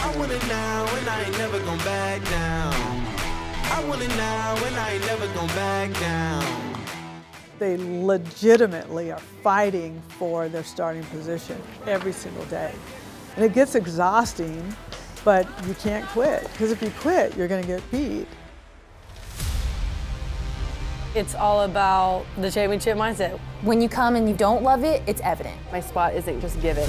I want it now and I ain't never gonna back down. I want it now and I ain't never gonna back down. They legitimately are fighting for their starting position every single day. And it gets exhausting, but you can't quit, because if you quit, you're gonna get beat. It's all about the championship mindset. When you come and you don't love it, it's evident. My spot isn't just given.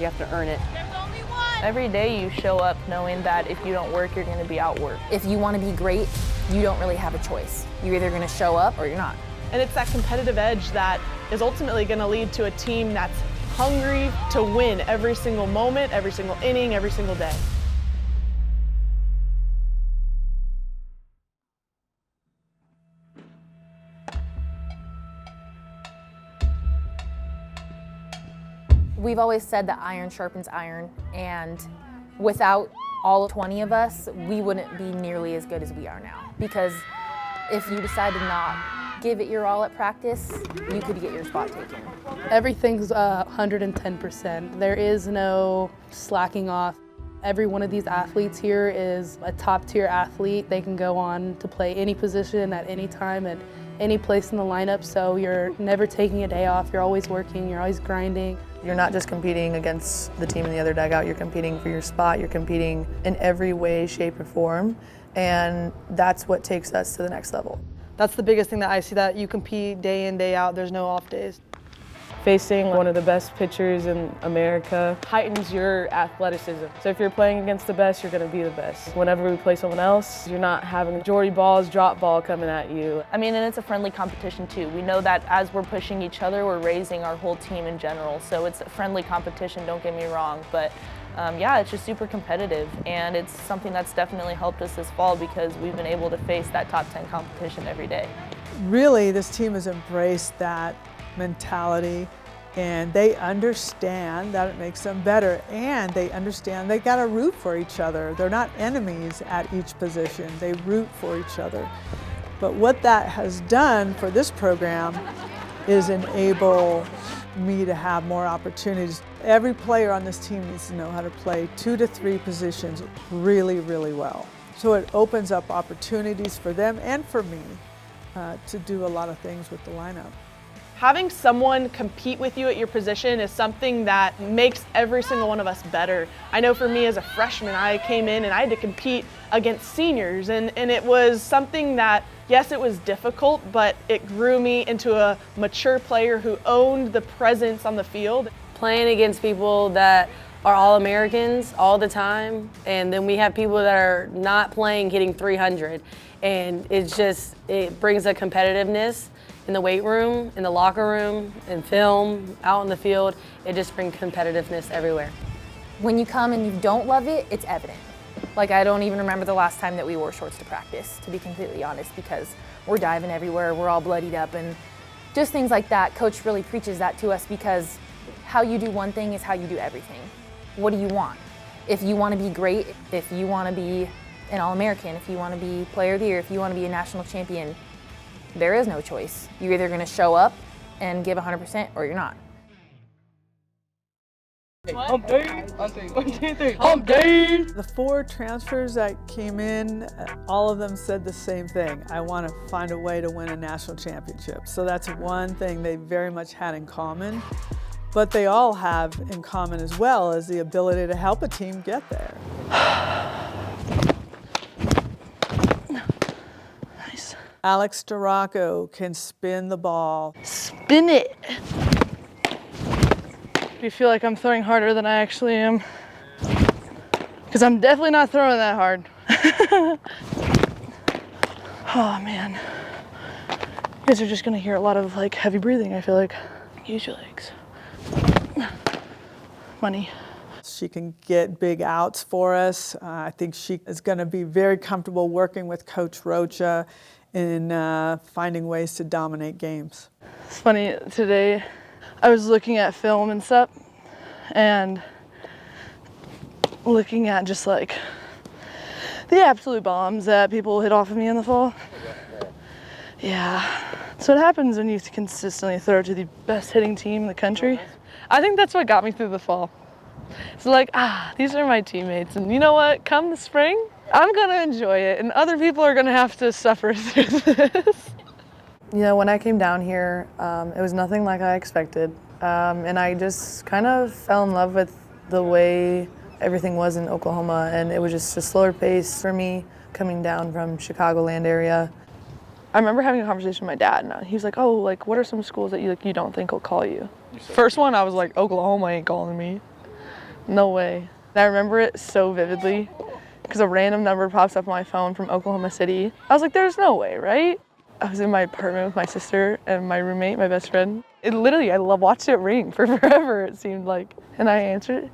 You have to earn it. There's only one. Every day you show up knowing that if you don't work, you're gonna be outworked. If you want to be great, you don't really have a choice. You're either gonna show up or you're not. And it's that competitive edge that is ultimately gonna lead to a team that's hungry to win every single moment, every single inning, every single day. We've always said that iron sharpens iron, and without all 20 of us, we wouldn't be nearly as good as we are now. Because if you decide to not give it your all at practice, you could get your spot taken. Everything's 110%. There is no slacking off. Every one of these athletes here is a top-tier athlete. They can go on to play any position at any time at any place in the lineup, so you're never taking a day off. You're always working, you're always grinding. You're not just competing against the team in the other dugout, you're competing for your spot, you're competing in every way, shape, or form, and that's what takes us to the next level. That's the biggest thing that I see, that you compete day in, day out, there's no off days. Facing one of the best pitchers in America heightens your athleticism. So if you're playing against the best, you're gonna be the best. Whenever we play someone else, you're not having Jordy balls, drop ball coming at you. I mean, and it's a friendly competition too. We know that as we're pushing each other, we're raising our whole team in general. So it's a friendly competition, don't get me wrong, but yeah, it's just super competitive, and it's something that's definitely helped us this fall because we've been able to face that top 10 competition every day. Really, this team has embraced that mentality, and they understand that it makes them better, and they understand they gotta root for each other. They're not enemies at each position, they root for each other. But what that has done for this program is enable me to have more opportunities. Every player on this team needs to know how to play 2 to 3 positions really, really well. So it opens up opportunities for them and for me to do a lot of things with the lineup. Having someone compete with you at your position is something that makes every single one of us better. I know for me as a freshman, I came in and I had to compete against seniors, and it was something that, yes, it was difficult, but it grew me into a mature player who owned the presence on the field. Playing against people that are All-Americans all the time, and then we have people that are not playing hitting 300, and it brings a competitiveness in the weight room, in the locker room, in film, out in the field. It just brings competitiveness everywhere. When you come and you don't love it, it's evident. Like, I don't even remember the last time that we wore shorts to practice, to be completely honest, because we're diving everywhere, we're all bloodied up, and just things like that. Coach really preaches that to us, because how you do one thing is how you do everything. What do you want? If you want to be great, if you want to be an All-American, if you want to be Player of the Year, if you want to be a national champion, there is no choice. You're either going to show up and give 100% or you're not. Hump day! 1, 2, 3. Hump day! The 4 transfers that came in, all of them said the same thing. I want to find a way to win a national championship. So that's one thing they very much had in common. But they all have in common as well is the ability to help a team get there. Nice. Alex Storako can spin the ball. Spin it! I feel like I'm throwing harder than I actually am. Because I'm definitely not throwing that hard. Oh man. You guys are just gonna hear a lot of like heavy breathing, I feel like. Use your legs. Money. She can get big outs for us. I think she is going to be very comfortable working with Coach Rocha in finding ways to dominate games. It's funny, today I was looking at film and stuff and looking at just like the absolute bombs that people hit off of me in the fall. Yeah, so what happens when you consistently throw to the best hitting team in the country? I think that's what got me through the fall. It's like, these are my teammates. And you know what? Come the spring, I'm going to enjoy it. And other people are going to have to suffer through this. You know, when I came down here, it was nothing like I expected. And I just kind of fell in love with the way everything was in Oklahoma. And it was just a slower pace for me coming down from Chicagoland area. I remember having a conversation with my dad, and he was like, "Oh, like, what are some schools that you don't think will call you?" First one, I was like, "Oklahoma ain't calling me. No way." And I remember it so vividly because a random number pops up on my phone from Oklahoma City. I was like, "There's no way, right?" I was in my apartment with my sister and my roommate, my best friend. It literally, I watched it ring for forever, it seemed like. And I answered it.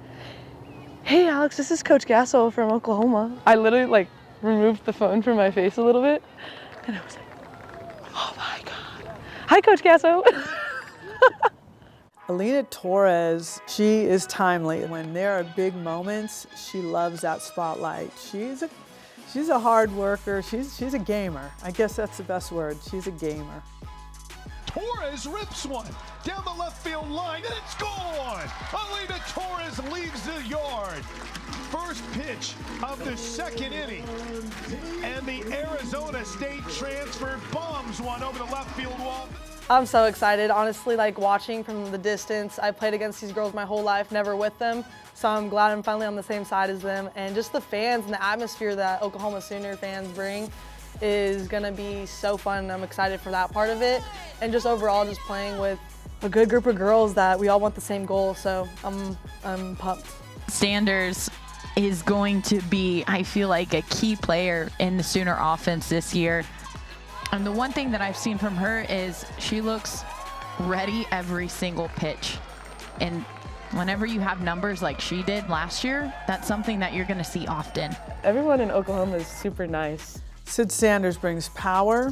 "Hey, Alex, this is Coach Gasso from Oklahoma." I literally, like, removed the phone from my face a little bit, and I was like, "Oh my God. Hi, Coach Gasso." Alina Torres, she is timely. When there are big moments, she loves that spotlight. She's a hard worker. She's a gamer. I guess that's the best word. She's a gamer. Torres rips one down the left field line, and it's gone. Alina Torres leaves the yard. First pitch of the second inning, and the Arizona State transfer bombs one over the left field wall. I'm so excited, honestly, like watching from the distance. I played against these girls my whole life, never with them. So I'm glad I'm finally on the same side as them. And just the fans and the atmosphere that Oklahoma Sooner fans bring is gonna be so fun. I'm excited for that part of it. And just overall, just playing with a good group of girls that we all want the same goal. So I'm pumped. Sanders is going to be, I feel like, a key player in the Sooner offense this year. And the one thing that I've seen from her is she looks ready every single pitch. And whenever you have numbers like she did last year, that's something that you're going to see often. Everyone in Oklahoma is super nice. Sid Sanders brings power.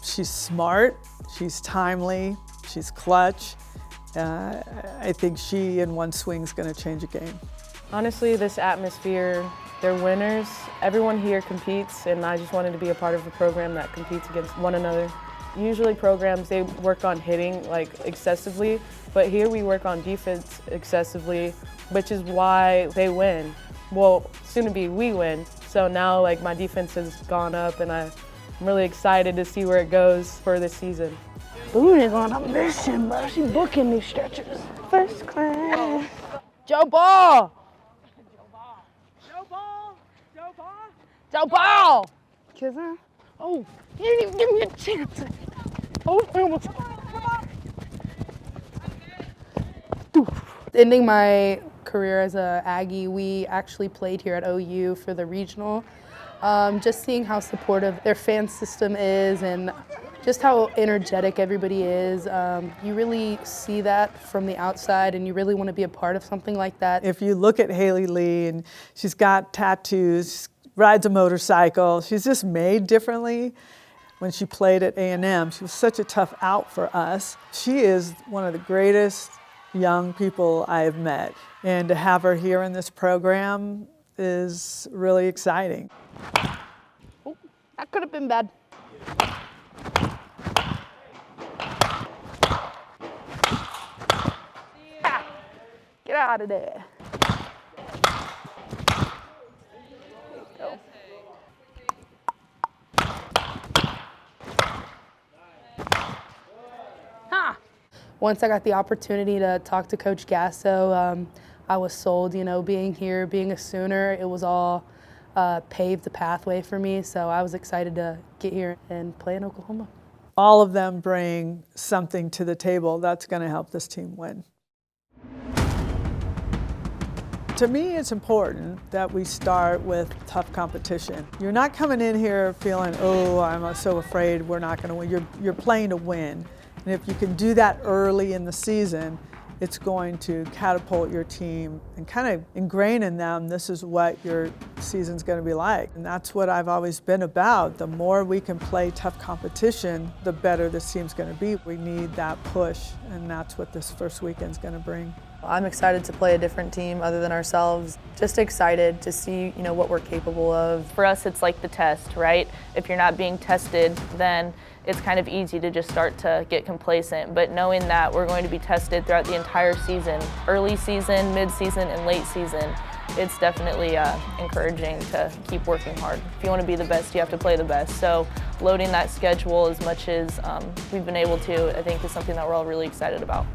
She's smart. She's timely. She's clutch. I think she in one swing is going to change a game. Honestly, this atmosphere, they're winners. Everyone here competes, and I just wanted to be a part of a program that competes against one another. Usually programs, they work on hitting like excessively, but here we work on defense excessively, which is why they win. Well, soon to be we win. So now like my defense has gone up, and I'm really excited to see where it goes for this season. Boone is on a mission, bro. She booking these stretchers. First class. Joe Ball! Joe Ball! Oh, you didn't even give me a chance. Oh, I almost. Ending my career as a Aggie, we actually played here at OU for the regional. Just seeing how supportive their fan system is and just how energetic everybody is. You really see that from the outside, and you really want to be a part of something like that. If you look at Haley Lee, and she's got tattoos, rides a motorcycle, she's just made differently. When she played at A&M, she was such a tough out for us. She is one of the greatest young people I have met. And to have her here in this program is really exciting. Oh, that could have been bad. Get out of there. Once I got the opportunity to talk to Coach Gasso, I was sold, you know, being here, being a Sooner, it was all paved the pathway for me, so I was excited to get here and play in Oklahoma. All of them bring something to the table that's going to help this team win. To me, it's important that we start with tough competition. You're not coming in here feeling, oh, I'm so afraid we're not going to win. You're playing to win. And if you can do that early in the season, it's going to catapult your team and kind of ingrain in them this is what your season's going to be like. And that's what I've always been about. The more we can play tough competition, the better this team's going to be. We need that push, and that's what this first weekend's going to bring. I'm excited to play a different team other than ourselves. Just excited to see, what we're capable of. For us, it's like the test, right? If you're not being tested, then it's kind of easy to just start to get complacent. But knowing that we're going to be tested throughout the entire season, early season, mid-season, and late season, it's definitely encouraging to keep working hard. If you want to be the best, you have to play the best. So loading that schedule as much as we've been able to, I think, is something that we're all really excited about.